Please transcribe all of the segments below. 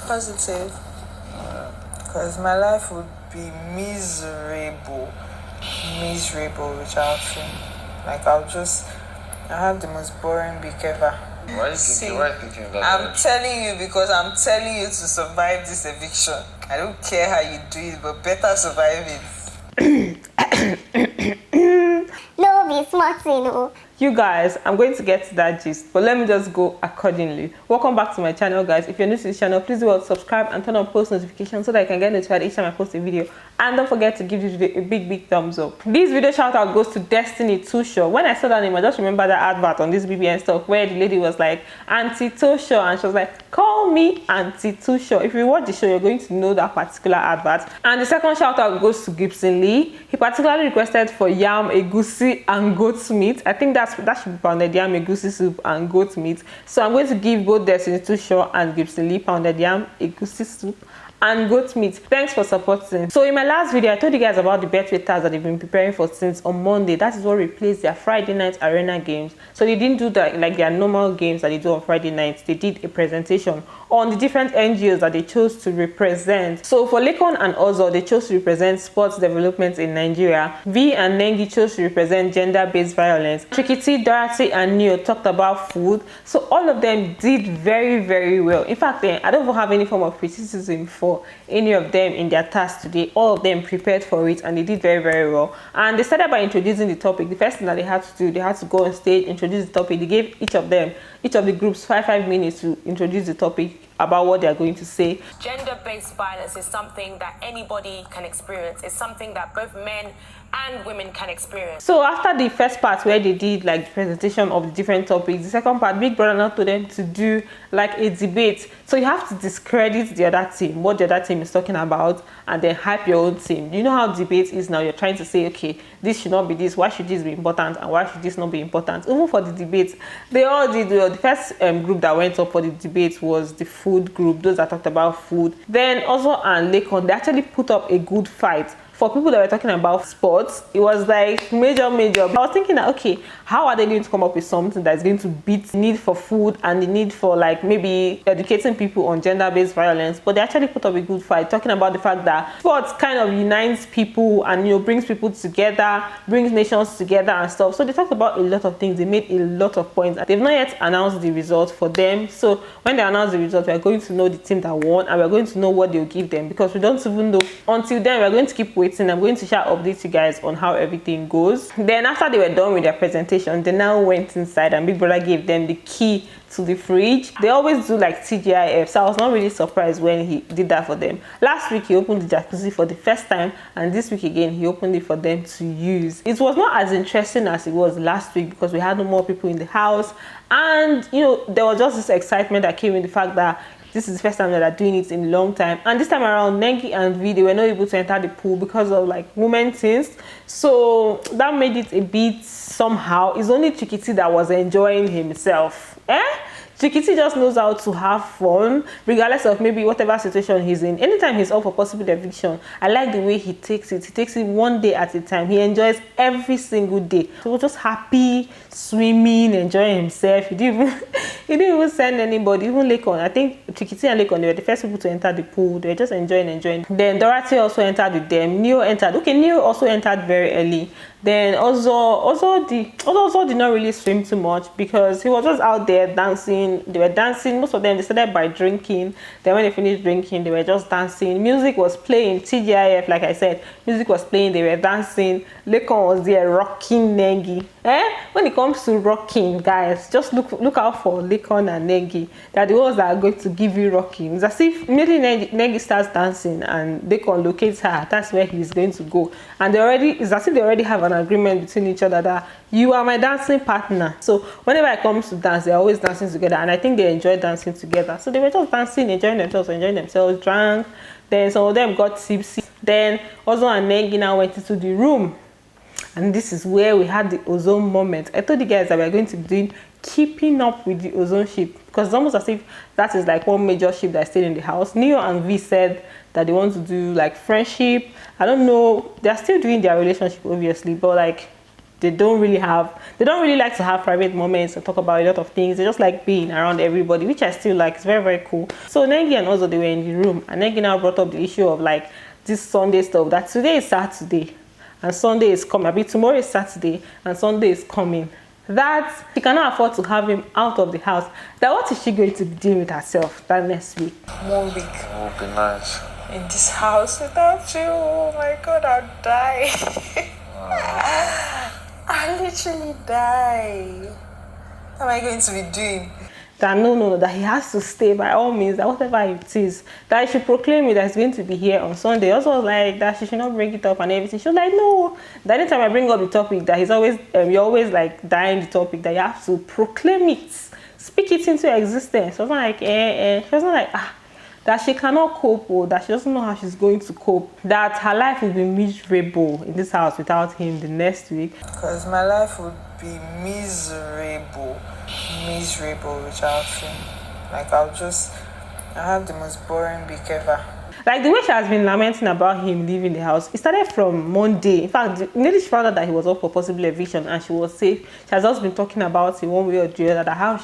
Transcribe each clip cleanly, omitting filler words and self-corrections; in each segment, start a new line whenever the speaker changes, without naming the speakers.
Positive. Because my life would be miserable without him. Like I have the most boring week ever.
Why are you thinking that?
I'm telling you because I'm telling you to survive this eviction. I don't care how you do it, but better survive it.
No, be smart, you know.
You guys, I'm going to get to that gist, but let me just go accordingly. Welcome back to my channel, guys. If you're new to this channel, please do well subscribe and turn on post notifications so that I can get notified each time I post a video. And don't forget to give this video a big thumbs up. This video shout out goes to Destiny Tosho. When I saw that name, I just remember that advert on this BBN stuff where the lady was like Auntie Tosho, and she was like, call me Auntie Tosho. If you watch the show, you're going to know that particular advert. And the second shout out goes to Gibson Lee. He particularly requested for yam, egusi, and goat's meat. I think that should be pounded yam, egusi soup, and goat meat. So I'm going to give both Destiny Tosho and Gibson Lee pounded yam, egusi soup, and goat meat. Thanks for supporting. So in my last video, I told you guys about the Betway task that they've been preparing for since on Monday. That is what replaced their Friday night arena games. So they didn't do that like their normal games that they do on Friday nights. They did a presentation on the different NGOs that they chose to represent. So for LAYCON and Ozo, they chose to represent sports development in Nigeria. V and Nengi chose to represent gender-based violence. Trikiti, Dorothy, and Neo talked about food. So all of them did very well. In fact, I don't even have any form of criticism for any of them in their task today. All of them prepared for it and they did very well. And they started by introducing the topic. The first thing that they had to do, they had to go on stage, introduce the topic. They gave each of the groups 5 minutes to introduce the topic about what they are going to say.
Gender-based violence is something that anybody can experience. It's something that both men and women can experience.
So after the first part where they did like the presentation of the different topics, the second part, Big Brother now told them to do like a debate. So you have to discredit the other team, what the other team is talking about, and then hype your own team. You know how debate is now. You're trying to say, okay, this should not be this, why should this be important, and why should this not be important? Even for the debate, they all did well. The first group that went up for the debate was the food group, those that talked about food. Then Ozo and LAYCON, they actually put up a good fight. For people that were talking about sports, it was like major. I was thinking that, okay, how are they going to come up with something that's going to beat the need for food and the need for like maybe educating people on gender-based violence? But they actually put up a good fight, talking about the fact that sports kind of unites people and brings people together, brings nations together and stuff. So they talked about a lot of things. They made a lot of points. They've not yet announced the results for them. So when they announce the results, we're going to know the team that won and we're going to know what they'll give them, because we don't even know. Until then, we're going to keep waiting. I'm going to share updates you guys on how everything goes. Then after they were done with their presentation, they now went inside and Big Brother gave them the key to the fridge. They always do like TGIF, so I was not really surprised when he did that for them. Last week he opened the jacuzzi for the first time, and this week again he opened it for them to use. It was not as interesting as it was last week because we had no more people in the house, and there was just this excitement that came in the fact that this is the first time that they're doing it in a long time. And this time around, Nengi and V, they were not able to enter the pool because of like women things. So that made it a bit somehow. It's only Trikiti that was enjoying himself. Jacuzzi just knows how to have fun regardless of maybe whatever situation he's in. Anytime he's up for possible eviction, I like the way he takes it. He takes it one day at a time. He enjoys every single day. So he was just happy, swimming, enjoying himself. He didn't even send anybody, even LAYCON. I think Trikiti and LAYCON, they were the first people to enter the pool. They were just enjoying. Then Dorothy also entered with them. Neo entered. Okay, Neo also entered very early. Then also did not really swim too much because he was just out there dancing. They were dancing. Most of them, they started by drinking. Then when they finished drinking, they were just dancing. Music was playing. TGIF, like I said, music was playing. They were dancing. LAYCON was there rocking Nengi. When it comes to rocking, guys, just look out for LAYCON and Nengi. They're the ones that are going to give you rocking. It's as if immediately Nengi starts dancing and LAYCON locates her. That's where he's going to go. And it's as if they already have an agreement between each other that you are my dancing partner. So whenever it comes to dance, they're always dancing together, and I think they enjoy dancing together. So they were just dancing, enjoying themselves, drank. Then some of them got tipsy. Then Ozo and Nengi now went into the room, and this is where we had the ozone moment. I told you guys that we are going to be doing keeping up with the ozone ship, because it's almost as if that is like one major ship that stayed in the house. Neo and V said that they want to do like friendship. I don't know, they're still doing their relationship obviously, but like they don't really like to have private moments and talk about a lot of things. They just like being around everybody, which I still like. It's very, very cool. So Nengi and Ozo, they were in the room, and Nengi now brought up the issue of like this Sunday stuff, that today is Saturday and Sunday is coming. I mean, tomorrow is Saturday and Sunday is coming. That she cannot afford to have him out of the house. That what is she going to be doing with herself that next week?
1 week.
Oh, be nice.
In this house without you. Oh my God, I'll die. I literally die. What am I going to be doing?
That no, that he has to stay by all means, that whatever it is, that he should proclaim it that he's going to be here on Sunday. Also was like that she should not bring it up and everything. She was like, no, that anytime I bring up the topic, that he's always you're always like dying the topic, that you have to proclaim it, speak it into existence. She was like, she wasn't like, that she cannot cope, or that she doesn't know how she's going to cope, that her life will be miserable in this house without him the next week.
Because my life would be miserable without him. Like I have the most boring week ever.
Like the way she has been lamenting about him leaving the house, it started from Monday. In fact, immediately she found out that he was up for possible eviction and she was safe. She has just been talking about it one way or the other, that how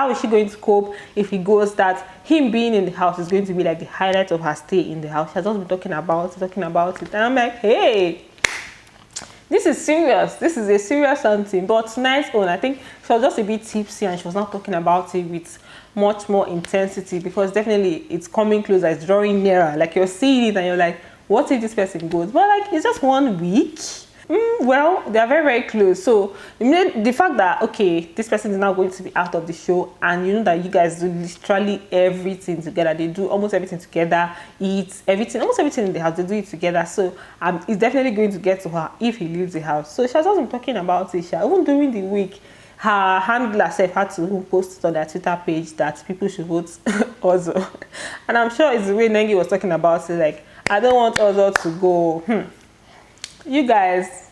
is she going to cope if he goes, that him being in the house is going to be like the highlight of her stay in the house. She has just been talking about it. And I'm like, hey, this is serious. This is a serious something. But tonight's own, I think she was just a bit tipsy and she was not talking about it with much more intensity, because definitely it's coming closer, it's drawing nearer. Like you're seeing it and you're like, what if this person goes? But like, it's just 1 week. Well, they are very, very close. So the fact that, okay, this person is now going to be out of the show, and you know that you guys do literally everything together. They do almost everything together, eat everything, almost everything in the house, they do it together. So it's definitely going to get to her if he leaves the house. So she has also been talking about it. Even during the week, her handler herself had to post it on their Twitter page that people should vote Ozo. And I'm sure it's the way Nengi was talking about it, like, I don't want Ozo to go. You guys,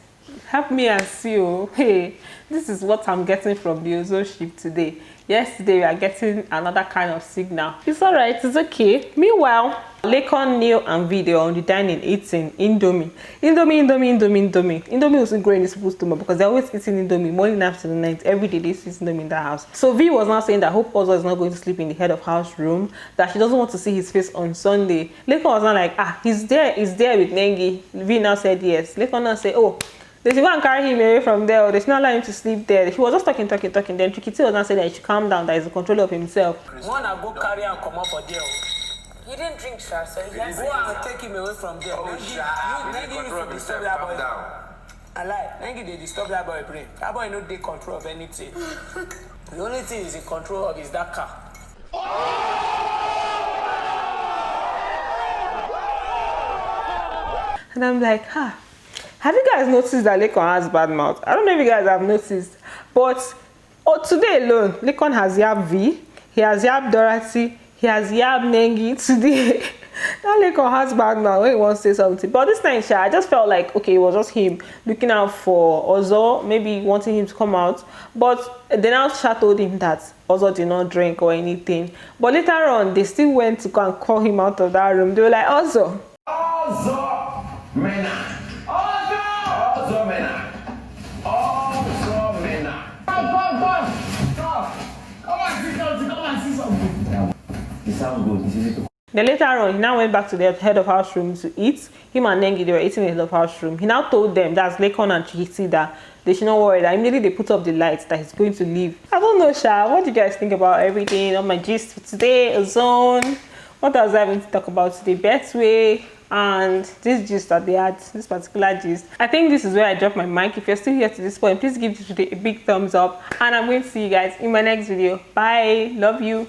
help me and see. Hey, this is what I'm getting from the Ozo ship today. Yesterday, we are getting another kind of signal. It's alright, it's okay. Meanwhile, LAYCON, Neil, and V, they are on the dining eating Indomie. Indomie wasn't growing this people's stomach because they're always eating Indomie morning, afternoon, night. Every day they eat Indomie in that house. So V was now saying that hope Ozo is not going to sleep in the head of house room, that she doesn't want to see his face on Sunday. LAYCON was not like, he's there with Nengi. V now said yes. LAYCON now said, oh, they should go and carry him away from there, or they should not allow him to sleep there. She was just talking. Then Chikiti was not saying that he should calm down, that he's in control of himself.
Wanna go carry and come up for there.
You didn't drink, Sha, so you guys
Go and take him away from there. Nengi used to disturb that boy. I lie. Nengi, they disturb that boy brain. That boy no take control of anything. The only thing he's in control of is that car.
And I'm like, have you guys noticed that LAYCON has bad mouth? I don't know if you guys have noticed, but today alone, LAYCON has yabbed V, he has yabbed Dorothy, he has yabbed Nengi today. That LAYCON has bad mouth when he wants to say something. But this time, I just felt like, okay, it was just him looking out for Ozo, maybe wanting him to come out. But then Sha told him that Ozo did not drink or anything. But later on, they still went to go and call him out of that room. They were like, Ozo,
Mena. Ozo Mena. Come and see something. It sounds good. It's easy to.
Then later on, he now went back to the head of house room to eat. Him and Nengi, they were eating in the head of house room. He now told them, that's LAYCON and Chikiti, that they should not worry, that immediately they put up the lights, that he's going to leave. I don't know, Sha, what do you guys think about everything? On my gist for today, Ozone. What else I have to talk about today? BETWAY and this gist that they had, this particular gist. I think this is where I drop my mic. If you're still here to this point, please give this video a big thumbs up. And I'm going to see you guys in my next video. Bye. Love you.